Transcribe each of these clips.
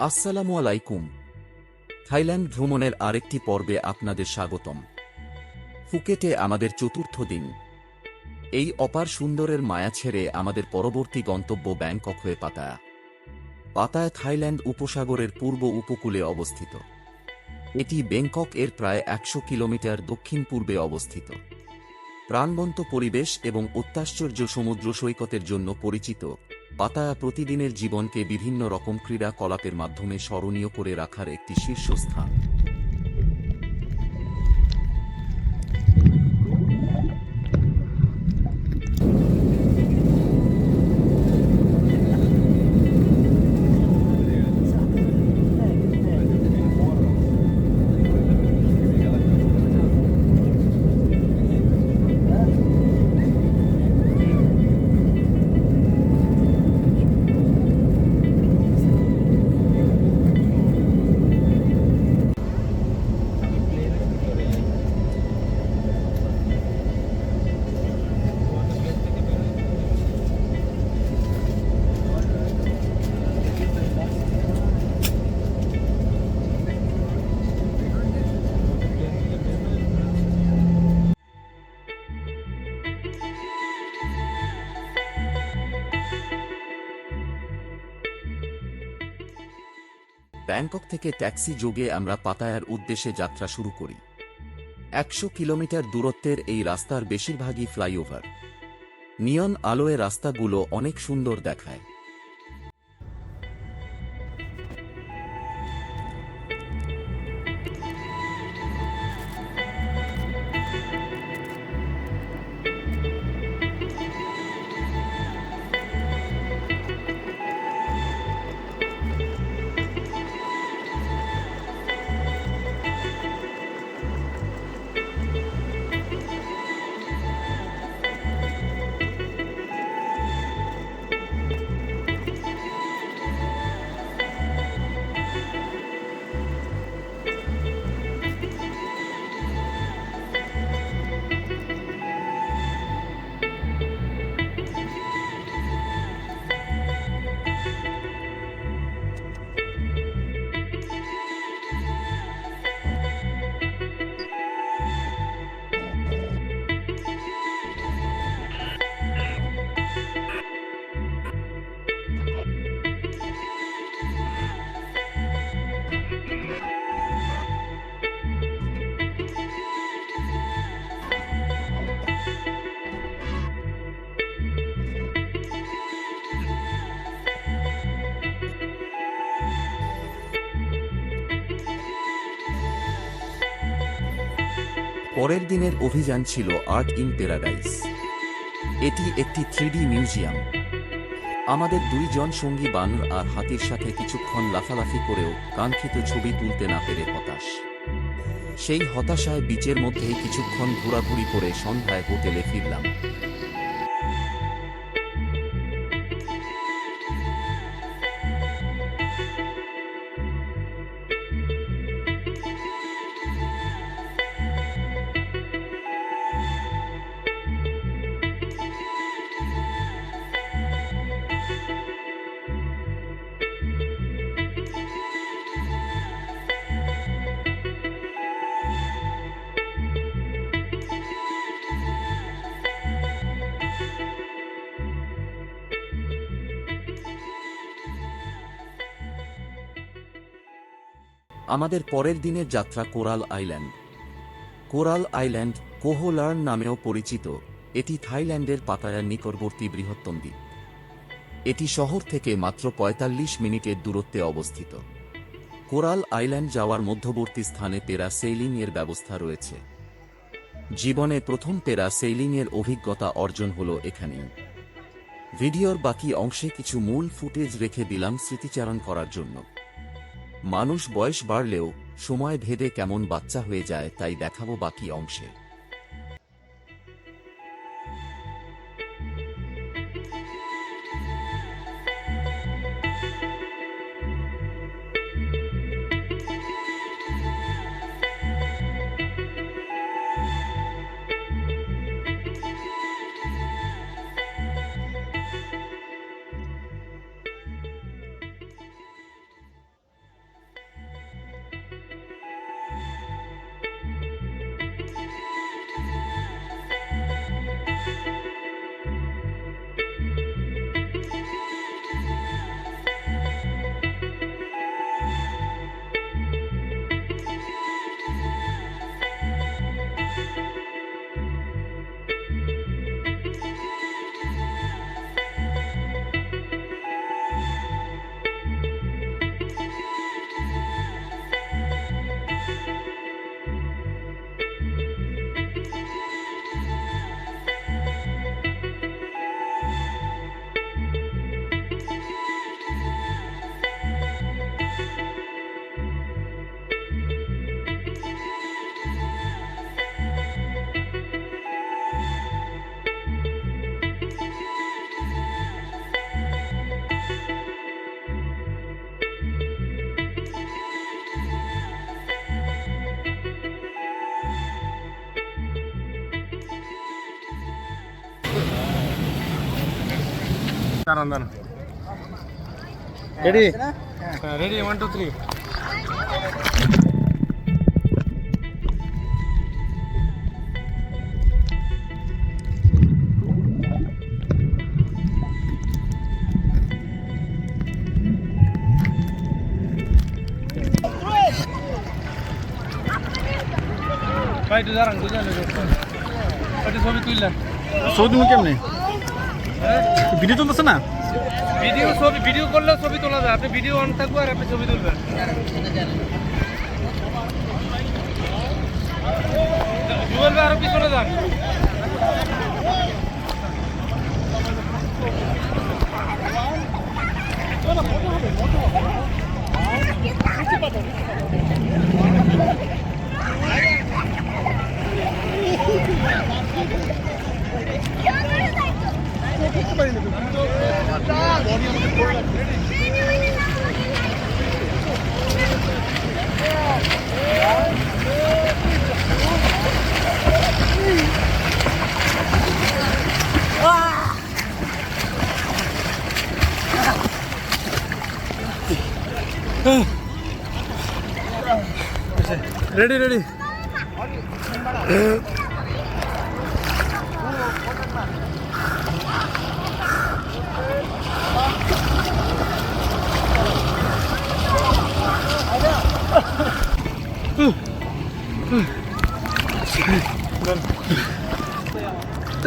আসসালামু আলাইকুম। থাইল্যান্ড ভ্রমণের আরেকটি পর্বে আপনাদের স্বাগতম। ফুকেটে আমাদের চতুর্থ দিন। এই অপার সুন্দরের মায়া ছেড়ে আমাদের পরবর্তী গন্তব্য ব্যাংকক হয়ে পাতায়া। পাতায়া থাইল্যান্ড উপসাগরের পূর্ব উপকূলে অবস্থিত। এটি ব্যাংকক এর প্রায় ১০০ কিলোমিটার দক্ষিণ পূর্বে অবস্থিত। প্রাণবন্ত পরিবেশ এবং অত্যাশ্চর্য সমুদ্র সৈকতের জন্য পরিচিত, পাতায়া প্রতিদিনের জীবনকে বিভিন্ন রকম ক্রীড়াকলাপের মাধ্যমে স্মরণীয় করে রাখার একটি শীর্ষস্থান। ব্যাংকক থেকে ট্যাক্সি যোগে আমরা পাতায়ার উদ্দেশ্যে যাত্রা শুরু করি। ১০০ কিলোমিটার দূরত্বের এই রাস্তার বেশিরভাগই ফ্লাইওভার। নিয়ন আলোয় রাস্তাগুলো অনেক সুন্দর দেখায়। পরের দিনের অভিযান ছিল আর্ট ইন প্যারাডাইস। এটি একটি 3D মিউজিয়াম। আমাদের দুইজন সঙ্গী বানর আর হাতির সাথে কিছুক্ষণ লাফালাফি করেও কাঙ্ক্ষিত ছবি তুলতে না পেরে হতাশ। সেই হতাশায় বিচের মধ্যেই কিছুক্ষণ ঘোরাঘুরি করে সন্ধ্যায় হোটেলে ফিরলাম। আমাদের পরের দিনের যাত্রা কোরাল আইল্যান্ড। কোরাল আইল্যান্ড কোহলার্ন নামেও পরিচিত। এটি থাইল্যান্ডের পাতায়ার নিকটবর্তী বৃহত্তম দ্বীপ। এটি শহর থেকে মাত্র ৪৫ মিনিটের দূরত্বে অবস্থিত। কোরাল আইল্যান্ড যাওয়ার মধ্যবর্তী স্থানে প্যারা সেইলিং এর ব্যবস্থা রয়েছে। জীবনে প্রথম প্যারা সেইলিং এর অভিজ্ঞতা অর্জন হল এখানেই। ভিডিওর বাকি অংশে কিছু মূল ফুটেজ রেখে দিলাম স্মৃতিচারণ করার জন্য। মানুষ বয়স বাড়লেও সময় ভেদে কেমন বাচ্চা হয়ে যায় তাই দেখাবো বাকি অংশে। দাঁড়ান রেডি রেডি 1 2 3 ভাই তো দাঁড়ান বুঝলেন ওটা ছবি তুললেন ছবি তুমি কেমনে ভিডিও চলতেছে না ভিডিও করলেও ছবি তোলা যায় আপনি ভিডিও অন থাকবে আর আপনি ছবি তুলবেন জুয়েল ভাই আরো পিছনে যান রেডি রেডি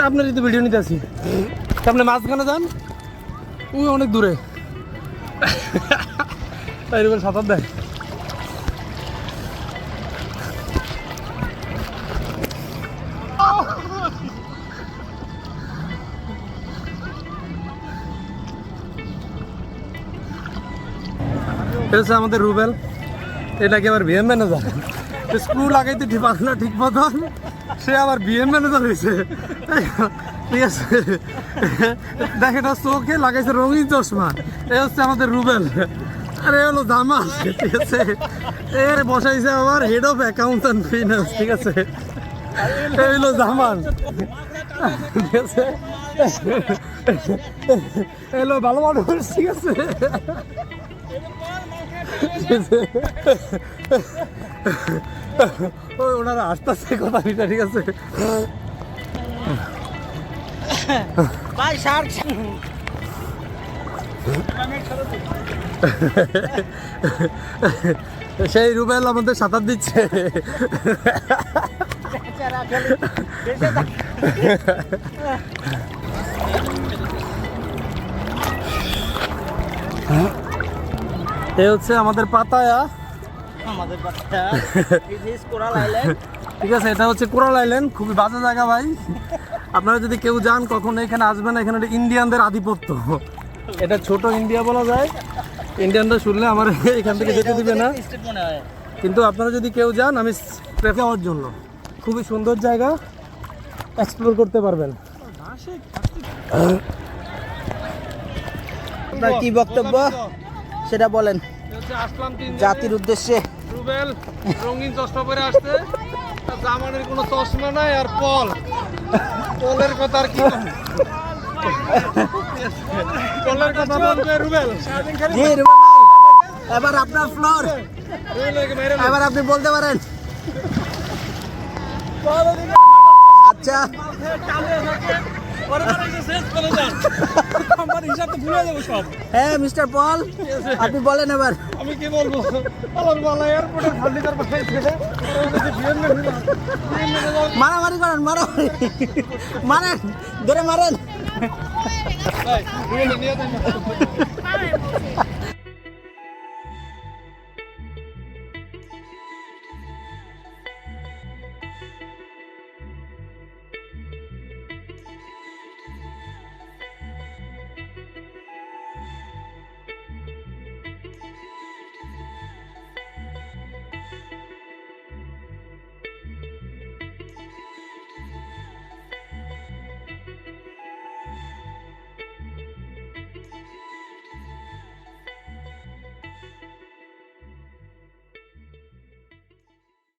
আপনার যদি ভিডিও নিতে আসি আপনি মাঝখানে যান ওই অনেক দূরে তাই সাঁতার দেয় এটা আমাদের রুবেল এটাকে আবার বিএম ম্যানেজার স্ক্রু লাগাইতে পারে না ঠিক মতন সে আবার বিএম ম্যানেজার হয়েছে ঠিক আছে দেখে না চোখে লাগাইছে রঙিন চশমা এ হচ্ছে আমাদের রুবেল আরে হলো জামাল ঠিক আছে এর বসাইছে আমার head of accounts and finance ঠিক আছে এই হলো জামাল ঠিক আছে এলো ভালো মানুষ ঠিক আছে ওনারা আসতেছে কথা বিটা ঠিক আছে সেই রুবেল আমাদের সাঁতার দিচ্ছে এ হচ্ছে আমাদের পাতায়া ঠিক আছে এটা হচ্ছে কোরাল আইল্যান্ড খুবই বাজে জায়গা ভাই আপনারা যদি কেউ যান কখনো এখানে আসবেন এখানে ইন্ডিয়ানদের আধিপত্য এটা ছোট ইন্ডিয়া বলা যায় ইন্ডিয়ানরা শুনলে আমার এখান থেকে যেতে দিবে না কিন্তু আপনারা যদি কেউ যান আমি প্রেফার হওয়ার জন্য খুবই সুন্দর জায়গা এক্সপ্লোর করতে পারবেন আপনার কি বক্তব্য সেটা বলেন জাতির উদ্দেশ্যে রুবেল রঙিন চশমা পরে আসছে জামানের কোনো চশমা নাই আর পলের কথা আর কি পলের কথা বলবে রুবেল জি রুবেল এবার আপনার ফ্লোর এবার আপনি বলতে পারেন আচ্ছা হ্যাঁ মিস্টার পল আপনি বলেন এবার আমি কি বলবো এয়ারপোর্টের ফার্নিচার মারামারি করেন মারামারি মারেন ধরে মারেন